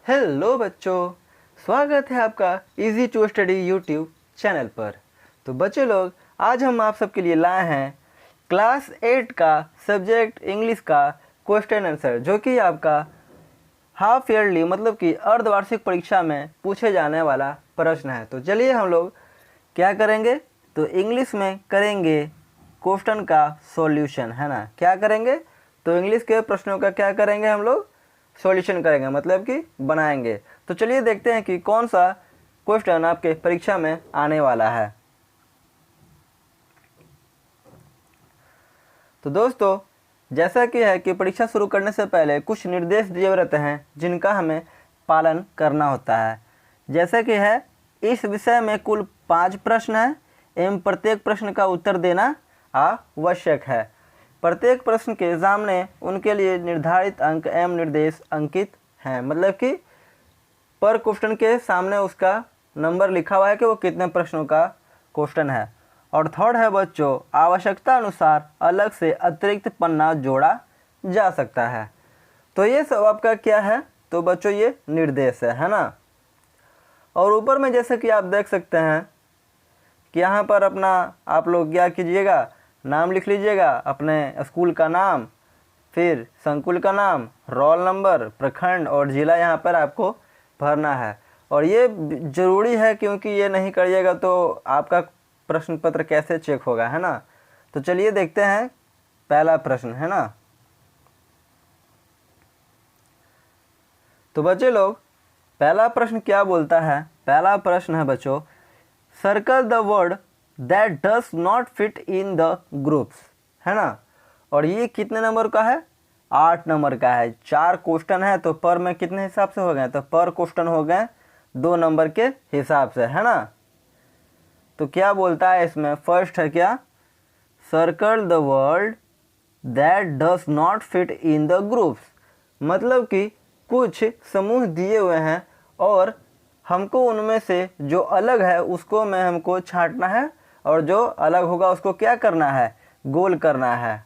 Hello बच्चों, स्वागत है आपका easy to study YouTube channel पर। तो बच्चे लोग, आज हम आप सबके लिए लाए हैं क्लास 8 का सब्जेक्ट इंग्लिश का क्वेश्चन आंसर, जो कि आपका हाफ ईयरली मतलब कि अर्धवार्षिक परीक्षा में पूछे जाने वाला प्रश्न है। तो चलिए हम लोग क्या करेंगे, तो इंग्लिश में करेंगे क्वेश्चन का सॉल्यूशन, है ना। क्या करेंगे, तो इंग्लिश के प्रश्नों का क्या करेंगे, हम लोग सॉल्यूशन करेंगे, मतलब कि बनाएंगे। तो चलिए देखते हैं कि कौन सा क्वेश्चन आपके परीक्षा में आने वाला है। तो दोस्तों, जैसा कि है कि परीक्षा शुरू करने से पहले कुछ निर्देश दिए रहते हैं जिनका हमें पालन करना होता है। जैसे कि है, इस विषय में कुल 5 प्रश्न हैं एवं प्रत्येक प्रश्न का उत्तर देना आवश्यक है। प्रत्येक प्रश्न के सामने उनके लिए निर्धारित अंक एवं निर्देश अंकित हैं, मतलब कि पर क्वेश्चन के सामने उसका नंबर लिखा हुआ है कि वो कितने प्रश्नों का क्वेश्चन है। और थर्ड है बच्चों, आवश्यकता अनुसार अलग से अतिरिक्त पन्ना जोड़ा जा सकता है। तो ये सब आपका क्या है, तो बच्चों ये निर्देश है ना। और ऊपर में जैसे कि आप देख सकते हैं कि यहाँ पर अपना आप लोग क्या कीजिएगा, नाम लिख लीजिएगा, अपने स्कूल का नाम, फिर संकुल का नाम, रोल नंबर, प्रखंड और ज़िला यहाँ पर आपको भरना है। और ये ज़रूरी है, क्योंकि ये नहीं करिएगा तो आपका प्रश्न पत्र कैसे चेक होगा, है ना। तो चलिए देखते हैं पहला प्रश्न, है ना। तो बच्चे लोग, पहला प्रश्न क्या बोलता है, पहला प्रश्न है बच्चों, circle the word that does not fit in the groups, है ना। और ये कितने नंबर का है, 8 नंबर का है। 4 क्वेश्चन है तो पर में कितने हिसाब से हो गए, तो पर क्वेश्चन हो गए 2 नंबर के हिसाब से, है ना। तो क्या बोलता है इसमें, फर्स्ट है क्या, circle the word that does not fit in the groups, मतलब कि कुछ समूह दिए हुए हैं और हमको उनमें से जो अलग है उसको में हमको छांटना है, और जो अलग होगा उसको क्या करना है, गोल करना है।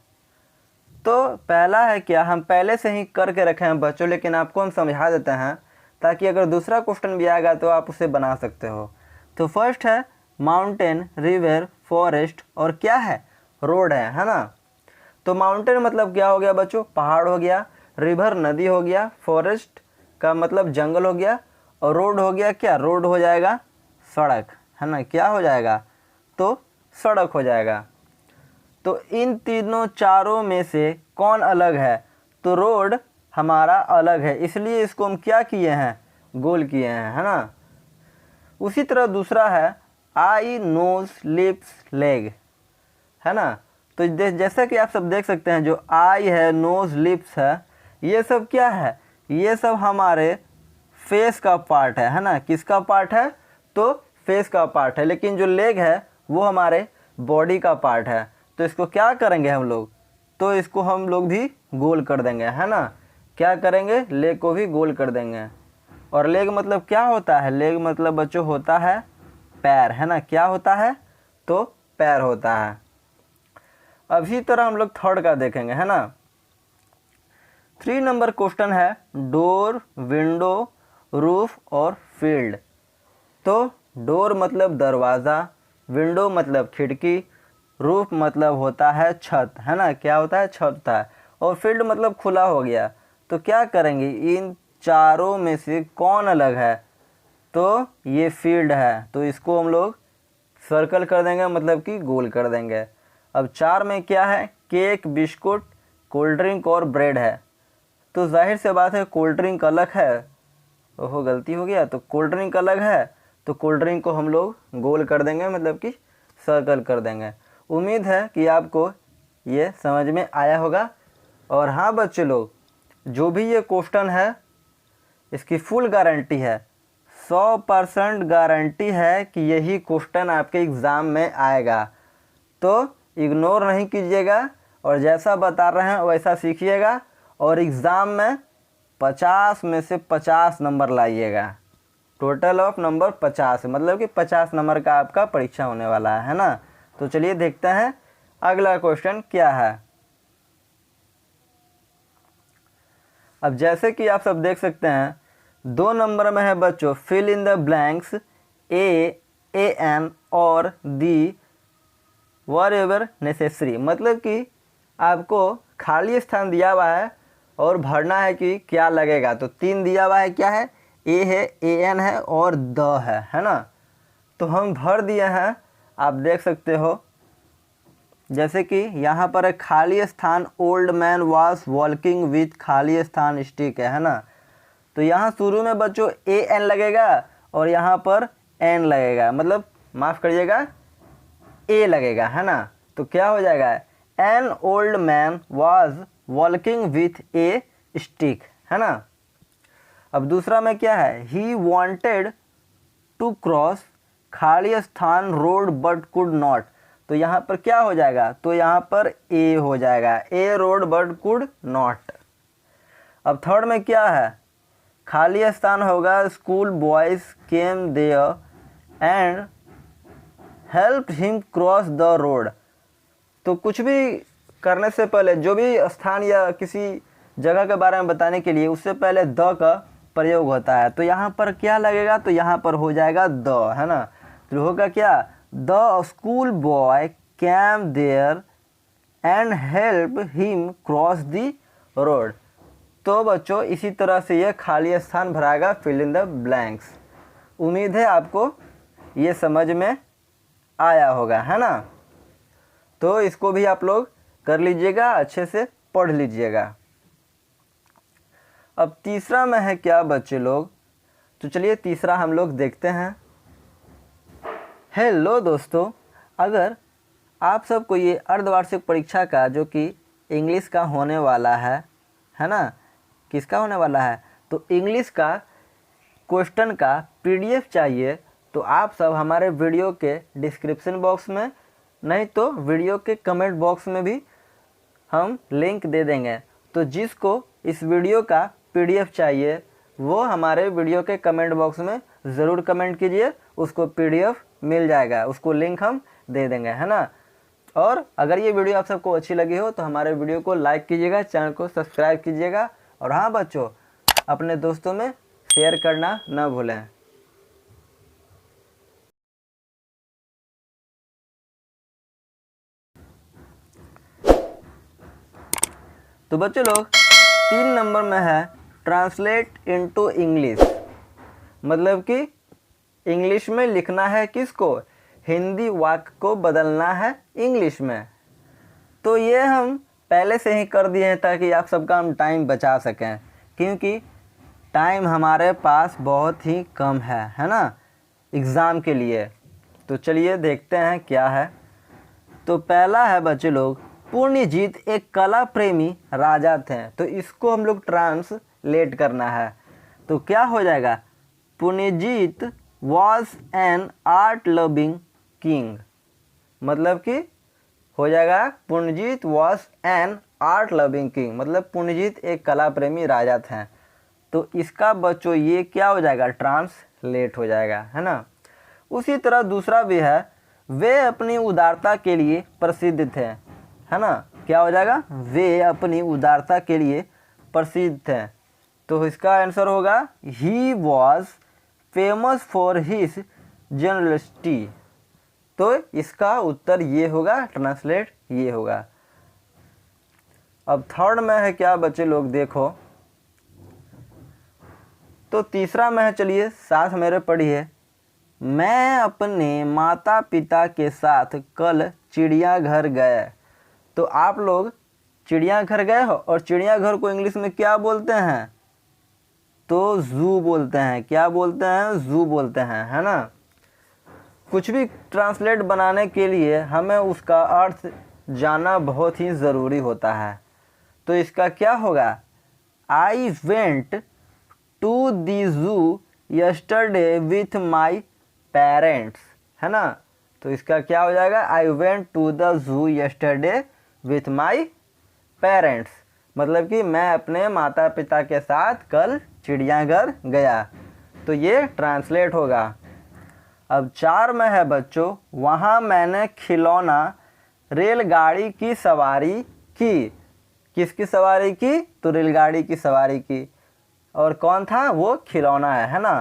तो पहला है क्या, हम पहले से ही करके रखे हैं बच्चों, लेकिन आपको हम समझा देते हैं ताकि अगर दूसरा क्वेश्चन भी आएगा तो आप उसे बना सकते हो। तो फर्स्ट है माउंटेन, रिवर, फॉरेस्ट और क्या है, रोड है ना। तो माउंटेन मतलब क्या हो गया बच्चों, पहाड़ हो गया, रिवर नदी हो गया, फॉरेस्ट का मतलब जंगल हो गया, और रोड हो गया क्या, रोड हो जाएगा सड़क, है ना। क्या हो जाएगा, तो सड़क हो जाएगा। तो इन तीनों चारों में से कौन अलग है, तो रोड हमारा अलग है, इसलिए इसको हम क्या किए हैं, गोल किए हैं, है ना। उसी तरह दूसरा है आई, नोज, लिप्स, लेग, है ना। तो जैसा कि आप सब देख सकते हैं, जो आई है, नोज, लिप्स है, ये सब क्या है, ये सब हमारे फेस का पार्ट है ना। किसका पार्ट है, तो फेस का पार्ट है। लेकिन जो लेग है वो हमारे बॉडी का पार्ट है। तो इसको क्या करेंगे हम लोग, तो इसको हम लोग भी गोल कर देंगे, है ना। क्या करेंगे, लेग को भी गोल कर देंगे। और लेग मतलब क्या होता है, लेग मतलब बच्चों होता है पैर, है ना। क्या होता है, तो पैर होता है। अब इसी तरह हम लोग थर्ड का देखेंगे, है ना। 3 नंबर क्वेश्चन है डोर, विंडो, रूफ और फील्ड। तो डोर मतलब दरवाज़ा, विंडो मतलब खिड़की, रूफ मतलब होता है छत, है ना। क्या होता है, छत होता है। और फील्ड मतलब खुला हो गया। तो क्या करेंगे, इन चारों में से कौन अलग है, तो ये फील्ड है, तो इसको हम लोग सर्कल कर देंगे, मतलब कि गोल कर देंगे। अब 4 में क्या है, केक, बिस्कुट, कोल्ड ड्रिंक और ब्रेड है। तो जाहिर से बात है कोल्ड ड्रिंक अलग है, ओहो गलती हो गया, तो कोल्ड ड्रिंक अलग है, तो कोल्ड ड्रिंक को हम लोग गोल कर देंगे, मतलब कि सर्कल कर देंगे। उम्मीद है कि आपको ये समझ में आया होगा। और हाँ बच्चे लोग, जो भी ये क्वेश्चन है इसकी फुल गारंटी है, 100% गारंटी है कि यही क्वेश्चन आपके एग्ज़ाम में आएगा। तो इग्नोर नहीं कीजिएगा, और जैसा बता रहे हैं वैसा सीखिएगा, और एग्ज़ाम में 50 में से 50 नंबर लाइएगा। टोटल ऑफ नंबर 50, मतलब कि 50 नंबर का आपका परीक्षा होने वाला है ना। तो चलिए देखते हैं अगला क्वेश्चन क्या है। अब जैसे कि आप सब देख सकते हैं, 2 नंबर में है बच्चों fill in the blanks a an और दी वर एवर नेसेसरी, मतलब कि आपको खाली स्थान दिया हुआ है और भरना है कि क्या लगेगा। तो 3 दिया हुआ है, क्या है, ए है, ए एन है और द है ना। तो हम भर दिए हैं, आप देख सकते हो। जैसे कि यहाँ पर एक खाली स्थान old man was walking with खाली स्थान स्टिक है ना। तो यहाँ शुरू में बच्चों ए एन लगेगा और यहाँ पर एन लगेगा, मतलब माफ़ करिएगा ए लगेगा, है ना। तो क्या हो जाएगा, an old man was walking with A stick, है ना। अब दूसरा में क्या है, ही वॉन्टेड टू क्रॉस खाली स्थान रोड बट कुड नॉट। तो यहाँ पर क्या हो जाएगा, तो यहाँ पर ए हो जाएगा, a road but could not. अब थर्ड में क्या है, खाली स्थान होगा school boys came there and help him cross the road. तो कुछ भी करने से पहले, जो भी स्थान या किसी जगह के बारे में बताने के लिए, उससे पहले द का प्रयोग होता है। तो यहाँ पर क्या लगेगा, तो यहाँ पर हो जाएगा द, है ना। तो होगा क्या, the school boy came there and help him cross the road. तो बच्चों इसी तरह से ये खाली स्थान भराएगा, फिल इन द ब्लैंक्स। उम्मीद है आपको ये समझ में आया होगा, है ना। तो इसको भी आप लोग कर लीजिएगा, अच्छे से पढ़ लीजिएगा। अब तीसरा में है क्या बच्चे लोग, तो चलिए तीसरा हम लोग देखते हैं। हेलो दोस्तों, अगर आप सबको ये अर्धवार्षिक परीक्षा का जो कि इंग्लिश का होने वाला है ना, किसका होने वाला है, तो इंग्लिश का क्वेश्चन का पीडीएफ चाहिए, तो आप सब हमारे वीडियो के डिस्क्रिप्शन बॉक्स में, नहीं तो वीडियो के कमेंट बॉक्स में भी हम लिंक दे देंगे। तो जिसको इस वीडियो का पीडीएफ चाहिए वो हमारे वीडियो के कमेंट बॉक्स में ज़रूर कमेंट कीजिए, उसको पीडीएफ मिल जाएगा, उसको लिंक हम दे देंगे, है ना। और अगर ये वीडियो आप सबको अच्छी लगी हो तो हमारे वीडियो को लाइक कीजिएगा, चैनल को सब्सक्राइब कीजिएगा, और हाँ बच्चों, अपने दोस्तों में शेयर करना ना भूलें। तो बच्चों लोग 3 नंबर में है ट्रांसलेट इनटू इंग्लिश, मतलब कि इंग्लिश में लिखना है किसको, हिंदी वाक्य को बदलना है इंग्लिश में। तो ये हम पहले से ही कर दिए हैं ताकि आप सबका हम टाइम बचा सकें, क्योंकि टाइम हमारे पास बहुत ही कम है ना, एग्ज़ाम के लिए। तो चलिए देखते हैं क्या है। तो पहला है बच्चे लोग, पूर्णजीत एक कला प्रेमी राजा थे। तो इसको हम लोग ट्रांसलेट करना है। तो क्या हो जाएगा, Purnajit was an art loving king, मतलब कि हो जाएगा Purnajit was an art loving king, मतलब पूर्णजीत एक कला प्रेमी राजा थे। तो इसका बच्चों ये क्या हो जाएगा, ट्रांसलेट हो जाएगा, है ना। उसी तरह दूसरा भी है, वे अपनी उदारता के लिए प्रसिद्ध थे, है ना। क्या हो जाएगा, वे अपनी उदारता के लिए प्रसिद्ध थे। तो इसका आंसर होगा he was famous for his generality. तो इसका उत्तर ये होगा, ट्रांसलेट ये होगा। अब थर्ड में है क्या बच्चे लोग, देखो। तो तीसरा में है, चलिए साथ मेरे पढ़िए। मैं अपने माता पिता के साथ कल चिड़ियाघर गए। तो आप लोग चिड़ियाघर गए हो, और चिड़ियाघर को इंग्लिश में क्या बोलते हैं, तो जू बोलते हैं। क्या बोलते हैं, जू बोलते हैं, है ना। कुछ भी ट्रांसलेट बनाने के लिए हमें उसका अर्थ जानना बहुत ही ज़रूरी होता है। तो इसका क्या होगा, आई वेंट टू दी जू यस्टरडे विथ माई पेरेंट्स, है ना। तो इसका क्या हो जाएगा, I went to the zoo yesterday with my parents, मतलब कि मैं अपने माता पिता के साथ कल चिड़ियाघर गया। तो ये ट्रांसलेट होगा। अब 4 में है बच्चों, वहाँ मैंने खिलौना रेलगाड़ी की सवारी की। किसकी सवारी की, तो रेलगाड़ी की सवारी की। और कौन था, वो खिलौना है ना।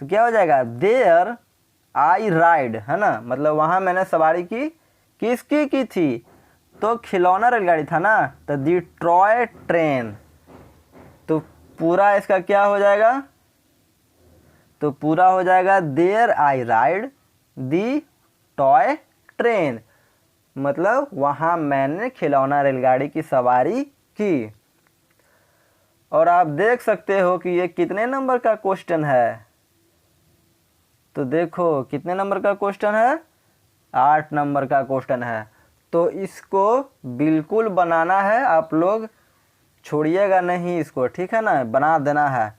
तो क्या हो जाएगा, देयर आई राइड, है ना, मतलब वहाँ मैंने सवारी की, किसकी की थी, तो खिलौना रेलगाड़ी था ना, तो दी टॉय ट्रेन। तो पूरा इसका क्या हो जाएगा, तो पूरा हो जाएगा there I ride the toy train, मतलब वहाँ मैंने खिलौना रेलगाड़ी की सवारी की। और आप देख सकते हो कि ये कितने नंबर का क्वेश्चन है, तो देखो कितने नंबर का क्वेश्चन है, 8 नंबर का क्वेश्चन है। तो इसको बिल्कुल बनाना है, आप लोग छोड़िएगा नहीं इसको, ठीक है ना, बना देना है।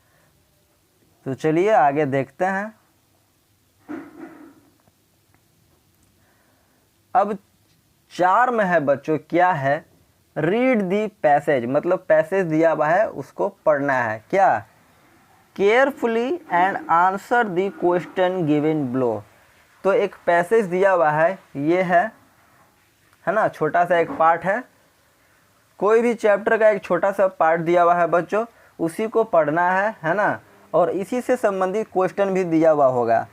तो चलिए आगे देखते हैं। अब 4 में है बच्चों, क्या है, रीड दी पैसेज, मतलब पैसेज दिया हुआ है उसको पढ़ना है। क्या, carefully and answer the question given below. तो एक पैसेज दिया हुआ है, ये है ना, छोटा सा एक पार्ट है, कोई भी चैप्टर का एक छोटा सा पार्ट दिया हुआ है बच्चों, उसी को पढ़ना है ना, और इसी से संबंधित क्वेश्चन भी दिया हुआ होगा।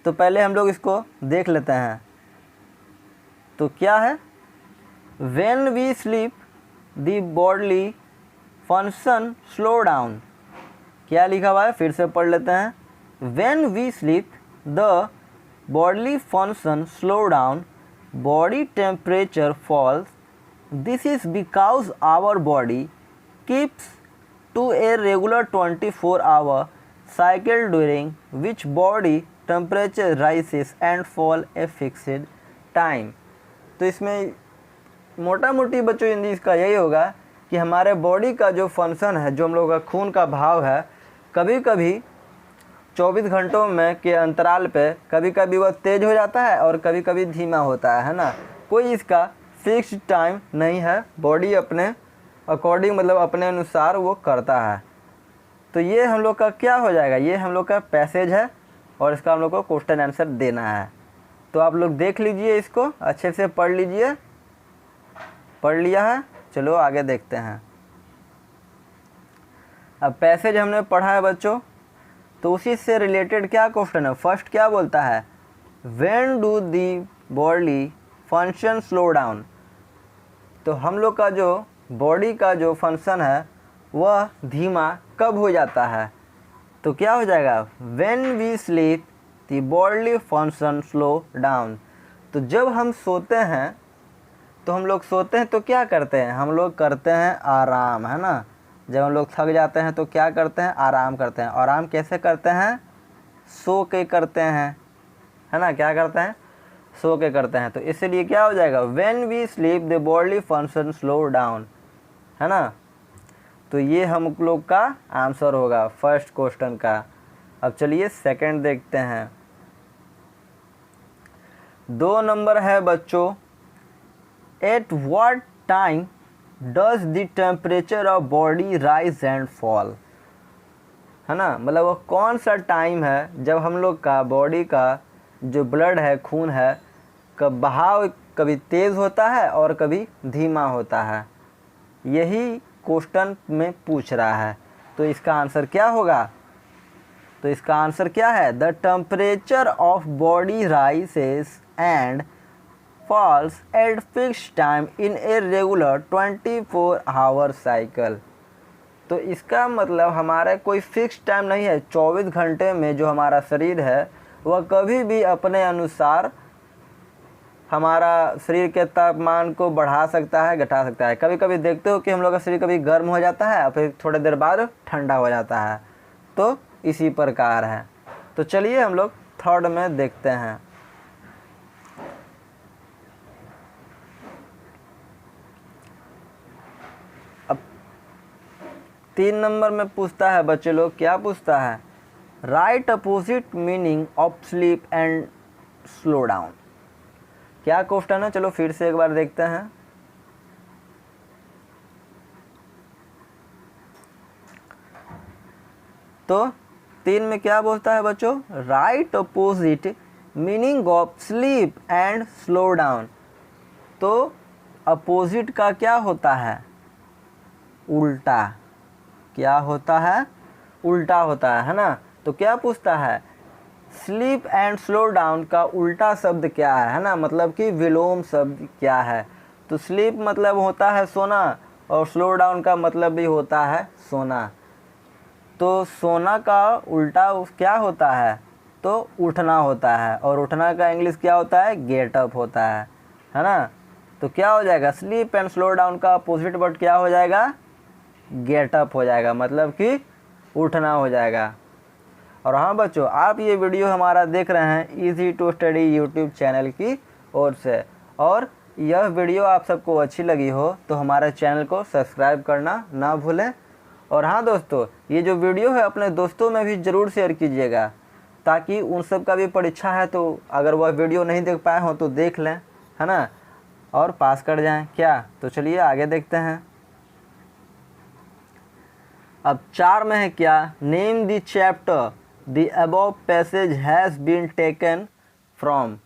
तो पहले हम लोग इसको देख लेते हैं। तो क्या है, when we sleep the bodily function slow down. क्या लिखा हुआ है, फिर से पढ़ लेते हैं। When we sleep the bodily function slow down, body temperature falls, this is because our body keeps to a regular 24-hour cycle during which body temperature rises and fall a fixed time। तो इसमें मोटा मोटी बच्चों हिंदी इसका यही होगा कि हमारे बॉडी का जो फंक्शन है, जो हम लोग का खून का भाव है, कभी कभी 24 घंटों में के अंतराल पे कभी कभी वह तेज़ हो जाता है और कभी कभी धीमा होता है ना। कोई इसका फिक्स्ड टाइम नहीं है, बॉडी अपने अकॉर्डिंग, मतलब अपने अनुसार वो करता है। तो ये हम लोग का क्या हो जाएगा, ये हम लोग का पैसेज है और इसका हम लोग को क्वेश्चन आंसर देना है। तो आप लोग देख लीजिए, इसको अच्छे से पढ़ लीजिए। पढ़ लिया है, चलो आगे देखते हैं। अब पैसेज हमने पढ़ा है बच्चों, तो उसी से रिलेटेड क्या क्वेश्चन है। फर्स्ट क्या बोलता है, when do the body function slow down. तो हम लोग का जो बॉडी का जो फंक्शन है वह धीमा कब हो जाता है। तो क्या हो जाएगा, when we sleep the body function slow down. तो जब हम सोते हैं, तो हम लोग सोते हैं तो क्या करते हैं, हम लोग करते हैं आराम, है ना। जब हम लोग थक जाते हैं तो क्या करते हैं, आराम करते हैं। आराम कैसे करते हैं, सो के करते हैं, है ना, क्या करते हैं, सो के करते हैं। तो इसलिए क्या हो जाएगा, when we sleep the body function slow down, है ना। तो ये हम लोग का आंसर होगा फर्स्ट क्वेश्चन का। अब चलिए सेकंड देखते हैं। 2 नंबर है बच्चों, at what time does the temperature of body rise and fall, है ना, मतलब वो कौन सा टाइम है जब हम लोग का बॉडी का जो ब्लड है, खून है, का बहाव कभी तेज़ होता है और कभी धीमा होता है। यही क्वेश्चन में पूछ रहा है। तो इसका आंसर क्या होगा, तो इसका आंसर क्या है, the temperature of body rises and falls at fixed time in a regular 24 hour cycle. तो इसका मतलब हमारा कोई फिक्स टाइम नहीं है, 24 घंटे में जो हमारा शरीर है वह कभी भी अपने अनुसार हमारा शरीर के तापमान को बढ़ा सकता है, घटा सकता है। कभी कभी देखते हो कि हम लोग का शरीर कभी गर्म हो जाता है और फिर थोड़ी देर बाद ठंडा हो जाता है, तो इसी प्रकार है। तो चलिए हम लोग थर्ड में देखते हैं। अब 3 नंबर में पूछता है बच्चे लोग, क्या पूछता है, right opposite meaning of sleep and slow down. क्या क्वेश्चन है, चलो फिर से एक बार देखते हैं। तो 3 में क्या बोलता है बच्चों, right opposite meaning of sleep and slow down. तो अपोजिट का क्या होता है, उल्टा। क्या होता है, उल्टा होता है ना। तो क्या पूछता है, स्लीप एंड स्लो डाउन का उल्टा शब्द क्या है ना, मतलब कि विलोम शब्द क्या है। तो स्लीप मतलब होता है सोना और स्लो डाउन का मतलब भी होता है सोना। तो सोना का उल्टा क्या होता है, तो उठना होता है, और उठना का इंग्लिश क्या होता है, गेट अप होता है ना। तो क्या हो जाएगा, स्लीप एंड स्लो डाउन का अपोजिट वर्ड क्या हो जाएगा, गेट अप हो जाएगा, मतलब कि उठना हो जाएगा। और हाँ बच्चों, आप ये वीडियो हमारा देख रहे हैं easy to study YouTube channel की ओर से, और यह वीडियो आप सबको अच्छी लगी हो तो हमारे चैनल को सब्सक्राइब करना ना भूलें। और हाँ दोस्तों, ये जो वीडियो है अपने दोस्तों में भी ज़रूर शेयर कीजिएगा, ताकि उन सब का भी परीक्षा है तो अगर वह वीडियो नहीं देख पाए हो तो देख लें, है ना, और पास कर जाएं क्या। तो चलिए आगे देखते हैं। अब 4 में है क्या, name the chapter the above passage has been taken from.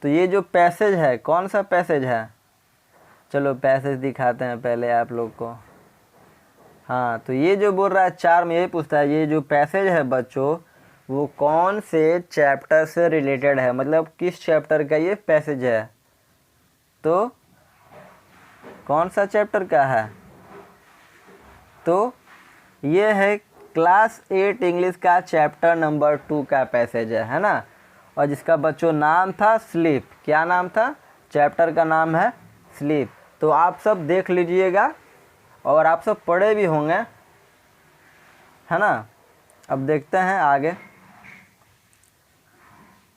तो ये जो पैसेज है कौन सा पैसेज है, चलो पैसेज दिखाते हैं पहले आप लोग को। हाँ, तो ये जो बोल रहा है 4 में, यही पूछता है ये जो पैसेज है बच्चों वो कौन से चैप्टर से रिलेटेड है, मतलब किस चैप्टर का ये पैसेज है। तो कौन सा चैप्टर का है, तो ये है क्लास 8 इंग्लिश का चैप्टर नंबर 2 का पैसेज है ना। और जिसका बच्चों नाम था स्लीप, क्या नाम था, चैप्टर का नाम है स्लीप। तो आप सब देख लीजिएगा और आप सब पढ़े भी होंगे, है ना। अब देखते हैं आगे।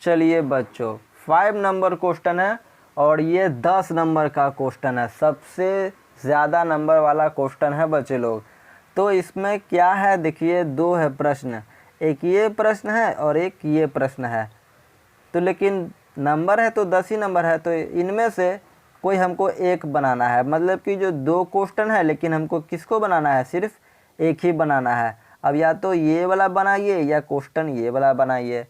चलिए बच्चों 5 नंबर क्वेश्चन है और ये 10 नंबर का क्वेश्चन है, सबसे ज़्यादा नंबर वाला क्वेश्चन है बच्चे लोग। तो इसमें क्या है देखिए, 2 है प्रश्न, एक ये प्रश्न है और एक ये प्रश्न है। तो लेकिन नंबर है तो 10 ही नंबर है, तो इनमें से कोई हमको एक बनाना है, मतलब कि जो 2 क्वेश्चन है लेकिन हमको किसको बनाना है, सिर्फ एक ही बनाना है। अब या तो ये वाला बनाइए या क्वेश्चन ये वाला बनाइए।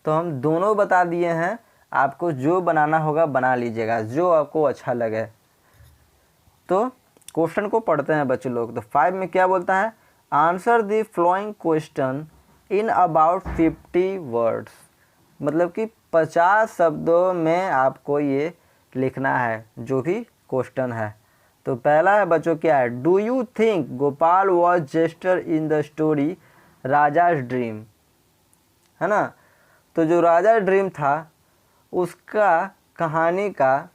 तो हम दोनों बता दिए हैं, आपको जो बनाना होगा बना लीजिएगा, जो आपको अच्छा लगे। तो क्वेश्चन को पढ़ते हैं बच्चे लोग। तो 5 में क्या बोलता है, answer the flowing question in about 50 words, मतलब कि 50 शब्दों में आपको ये लिखना है जो भी क्वेश्चन है। तो पहला है बच्चों क्या है, do you think Gopal was jester in the story Raja's dream, है ना। तो जो राजा ड्रीम था उसका कहानी का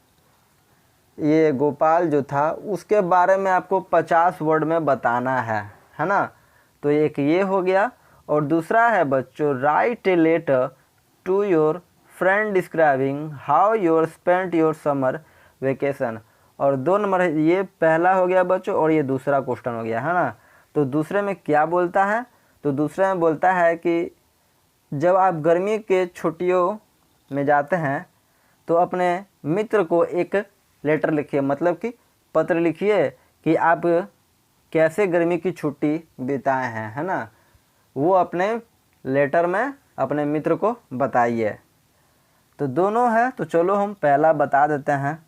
ये गोपाल जो था उसके बारे में आपको 50 वर्ड में बताना है ना। तो एक ये हो गया। और दूसरा है बच्चों, write a letter to your friend describing how your spent your summer vacation. और 2 नंबर है, ये पहला हो गया बच्चों और ये दूसरा क्वेश्चन हो गया, है ना। तो दूसरे में क्या बोलता है, तो दूसरे में बोलता है कि जब आप गर्मी के छुट्टियों में जाते हैं तो अपने मित्र को एक लेटर लिखिए, मतलब कि पत्र लिखिए कि आप कैसे गर्मी की छुट्टी बिताए हैं, है ना। वो अपने लेटर में अपने मित्र को बताइए। तो दोनों है, तो चलो हम पहला बता देते हैं।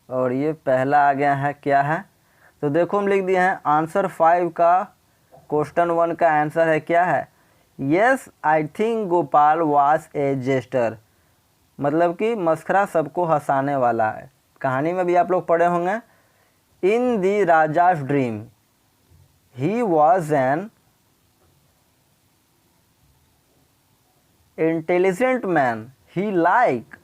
और ये पहला आ गया है, क्या है, तो देखो हम लिख दिए हैं आंसर 5 का क्वेश्चन 1 का आंसर है क्या है, yes I think Gopal was a jester, मतलब कि मस्खरा सबको हंसाने वाला है। कहानी में भी आप लोग पढ़े होंगे, in the Raja's dream he was an intelligent man, he like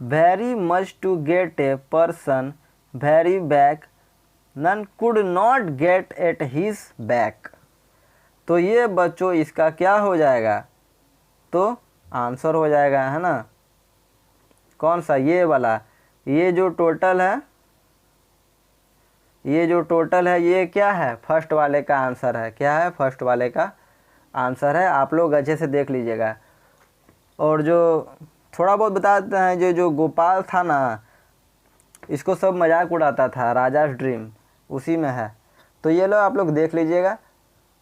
very much to get a person very back, none could not get at his back। तो ये बच्चों इसका क्या हो जाएगा, तो आंसर हो जाएगा, है ना। कौन सा, ये वाला, ये जो टोटल है, ये जो टोटल है ये क्या है, फर्स्ट वाले का आंसर है, क्या है, फर्स्ट वाले का आंसर है। आप लोग अच्छे से देख लीजिएगा। और जो थोड़ा बहुत बता देते हैं, जो गोपाल था ना, इसको सब मजाक उड़ाता था, राजाज ड्रीम उसी में है। तो ये लो आप लोग देख लीजिएगा,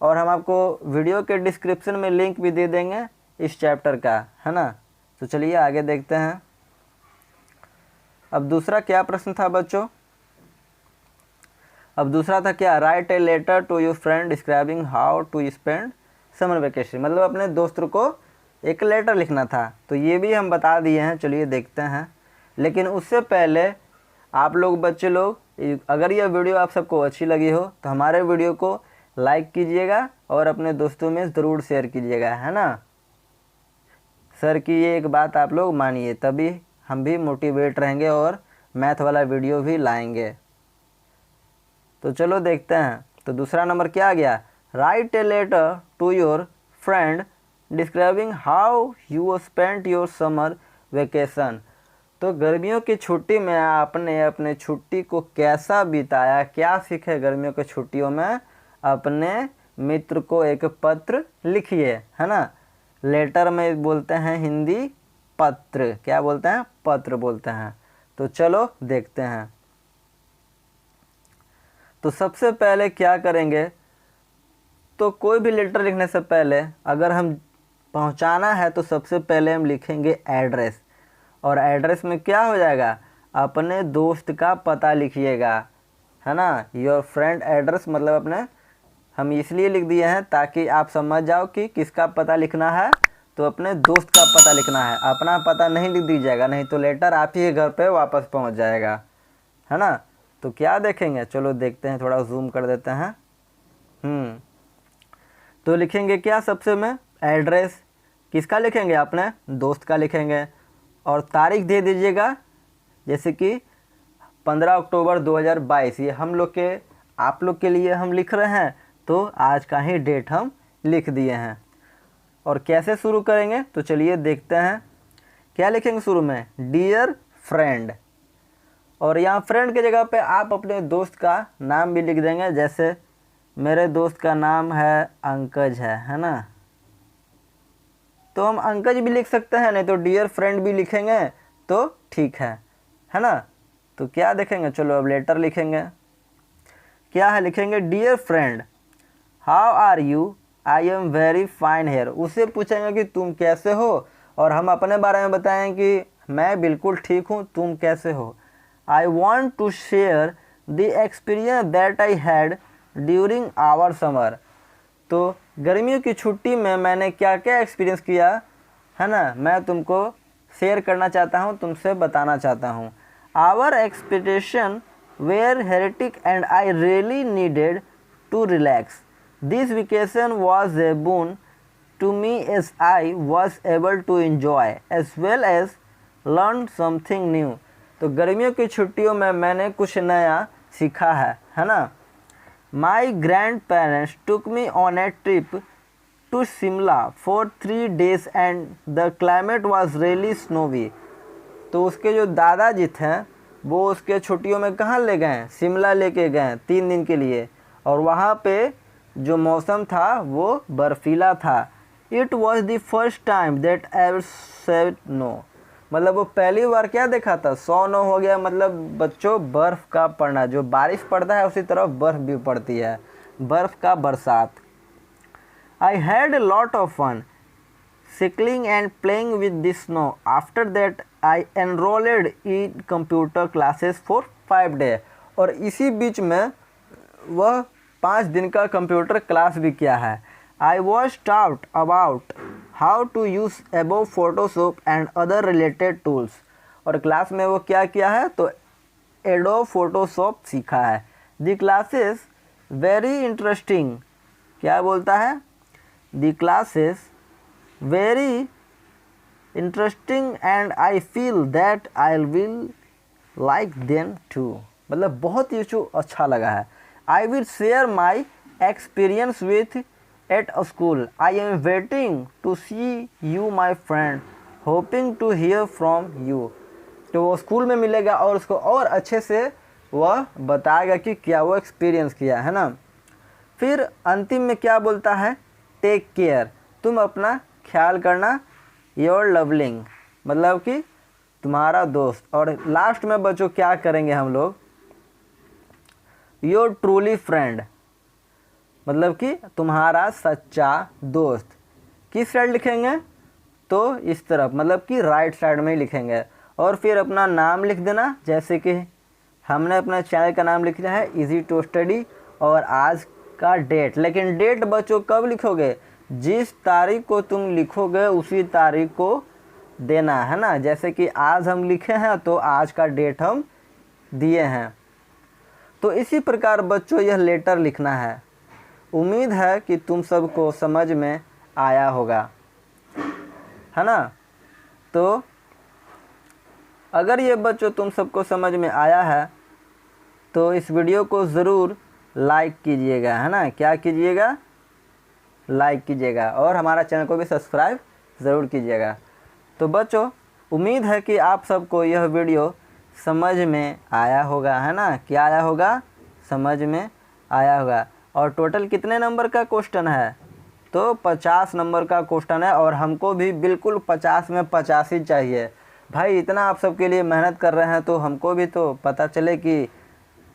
और हम आपको वीडियो के डिस्क्रिप्शन में लिंक भी दे देंगे इस चैप्टर का, है ना। तो चलिए आगे देखते हैं। अब दूसरा क्या प्रश्न था बच्चों, अब दूसरा था क्या, write a letter to your friend describing how to spend summer vacation, मतलब अपने दोस्त को एक लेटर लिखना था। तो ये भी हम बता दिए हैं, चलिए देखते हैं। लेकिन उससे पहले आप लोग बच्चे लोग, अगर यह वीडियो आप सबको अच्छी लगी हो तो हमारे वीडियो को लाइक कीजिएगा और अपने दोस्तों में ज़रूर शेयर कीजिएगा, है ना। सर की ये एक बात आप लोग मानिए, तभी हम भी मोटिवेट रहेंगे और मैथ वाला वीडियो भी लाएंगे। तो चलो देखते हैं। तो दूसरा नंबर क्या आ गया, write a letter to your friend describing how you spent your summer vacation. तो गर्मियों की छुट्टी में आपने अपने छुट्टी को कैसा बिताया, क्या सीखे गर्मियों की छुट्टियों में, अपने मित्र को एक पत्र लिखिए, है ना। लेटर में बोलते हैं हिंदी पत्र, क्या बोलते हैं, पत्र बोलते हैं। तो चलो देखते हैं। तो सबसे पहले क्या करेंगे, तो कोई भी लेटर लिखने से पहले अगर हम पहुंचाना है तो सबसे पहले हम लिखेंगे एड्रेस, और एड्रेस में क्या हो जाएगा, अपने दोस्त का पता लिखिएगा, है ना। योर फ्रेंड एड्रेस मतलब अपने, हम इसलिए लिख दिए हैं ताकि आप समझ जाओ कि किसका पता लिखना है, तो अपने दोस्त का पता लिखना है, अपना पता नहीं लिख दीजिएगा, नहीं तो लेटर आप ही के घर पे वापस पहुंच जाएगा, है ना। तो क्या देखेंगे, चलो देखते हैं, थोड़ा जूम कर देते हैं। तो लिखेंगे क्या, सबसे में एड्रेस किसका लिखेंगे, अपने दोस्त का लिखेंगे, और तारीख दे दीजिएगा, जैसे कि 15 अक्टूबर 2022, ये हम लोग के, आप लोग के लिए हम लिख रहे हैं, तो आज का ही डेट हम लिख दिए हैं। और कैसे शुरू करेंगे, तो चलिए देखते हैं। क्या लिखेंगे शुरू में, डियर फ्रेंड, और यहाँ फ्रेंड की जगह पे आप अपने दोस्त का नाम भी लिख देंगे, जैसे मेरे दोस्त का नाम है अंकज है ना, तो हम अंकज भी लिख सकते हैं, नहीं तो डियर फ्रेंड भी लिखेंगे तो ठीक है ना। तो क्या देखेंगे, चलो अब लेटर लिखेंगे। क्या है, लिखेंगे dear friend how are you, I am very fine here. उससे पूछेंगे कि तुम कैसे हो, और हम अपने बारे में बताएं कि मैं बिल्कुल ठीक हूँ, तुम कैसे हो। I want to share the experience that I had during our summer. तो गर्मियों की छुट्टी में मैंने क्या क्या एक्सपीरियंस किया, है ना, मैं तुमको शेयर करना चाहता हूँ, तुमसे बताना चाहता हूँ। Our expectation were heretic and I really needed to relax. This vacation was a boon to me as I was able to enjoy as well as learn something new। तो गर्मियों की छुट्टियों में मैंने कुछ नया सीखा है ना। My grandparents took me on a trip to Shimla for 3 days and the climate was really snowy। तो उसके जो दादाजी थे वो उसके छुट्टियों में कहाँ ले गए, शिमला लेके गए 3 दिन के लिए, और वहाँ पे जो मौसम था वो बर्फीला था। It was the first time that I ever said no। मतलब वो पहली बार क्या देखा था, 100 नो हो गया, मतलब बच्चों बर्फ़ का पड़ना, जो बारिश पड़ता है उसी तरफ बर्फ़ भी पड़ती है, बर्फ़ का बरसात। I had a lot of fun cycling and playing with the snow। After that I enrolled in computer classes for 5 days। और इसी बीच में वह 5 दिन का कंप्यूटर क्लास भी किया है। I was taught about how to use Adobe Photoshop and other related tools। और क्लास में वो क्या किया है, तो Adobe Photoshop सीखा है। The classes very interesting, क्या बोलता है, The classes very interesting and I feel that I will like them too। मतलब बहुत ही अच्छा लगा है। I will share my experience with at a school। I am waiting to see you my friend, hoping to hear from you। तो वो school में मिलेगा और उसको और अच्छे से वह बताएगा कि क्या वो एक्सपीरियंस किया, है ना। फिर अंतिम में क्या बोलता है, टेक केयर, तुम अपना ख्याल करना, योर लवलिंग, मतलब कि तुम्हारा दोस्त। और लास्ट में बच्चों क्या करेंगे हम लोग, योर ट्रूली फ्रेंड, मतलब कि तुम्हारा सच्चा दोस्त। किस साइड लिखेंगे, तो इस तरफ, मतलब कि राइट साइड में ही लिखेंगे। और फिर अपना नाम लिख देना, जैसे कि हमने अपना चैनल का नाम लिख लिया है इजी टू स्टडी और आज का डेट। लेकिन डेट बच्चों कब लिखोगे, जिस तारीख को तुम लिखोगे उसी तारीख को देना है ना। जैसे कि आज हम लिखे हैं तो आज का डेट हम दिए हैं। तो इसी प्रकार बच्चों यह लेटर लिखना है। उम्मीद है कि तुम सबको समझ में आया होगा, है ना। तो अगर ये बच्चों तुम सबको समझ में आया है तो इस वीडियो को ज़रूर लाइक कीजिएगा, है ना। क्या कीजिएगा, लाइक कीजिएगा और हमारा चैनल को भी सब्सक्राइब ज़रूर कीजिएगा। तो बच्चों उम्मीद है कि आप सबको यह वीडियो समझ में आया होगा, है ना। क्या आया होगा, समझ में आया होगा। और टोटल कितने नंबर का क्वेश्चन है, तो 50 नंबर का क्वेश्चन है और हमको भी बिल्कुल 50 में 50 ही चाहिए। भाई इतना आप सबके लिए मेहनत कर रहे हैं तो हमको भी तो पता चले कि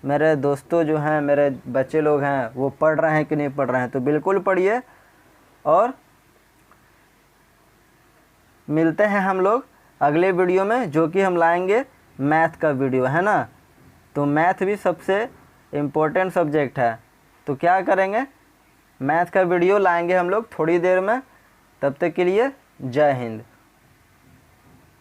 मेरे दोस्तों जो हैं, मेरे बच्चे लोग हैं, वो पढ़ रहे हैं कि नहीं पढ़ रहे हैं। तो बिल्कुल पढ़िए और मिलते हैं हम लोग अगले वीडियो में, जो कि हम लाएंगे मैथ का वीडियो, है ना। तो मैथ भी सबसे इम्पोर्टेंट सब्जेक्ट है। तो क्या करेंगे, मैथ का वीडियो लाएंगे हम लोग थोड़ी देर में। तब तक के लिए जय हिंद।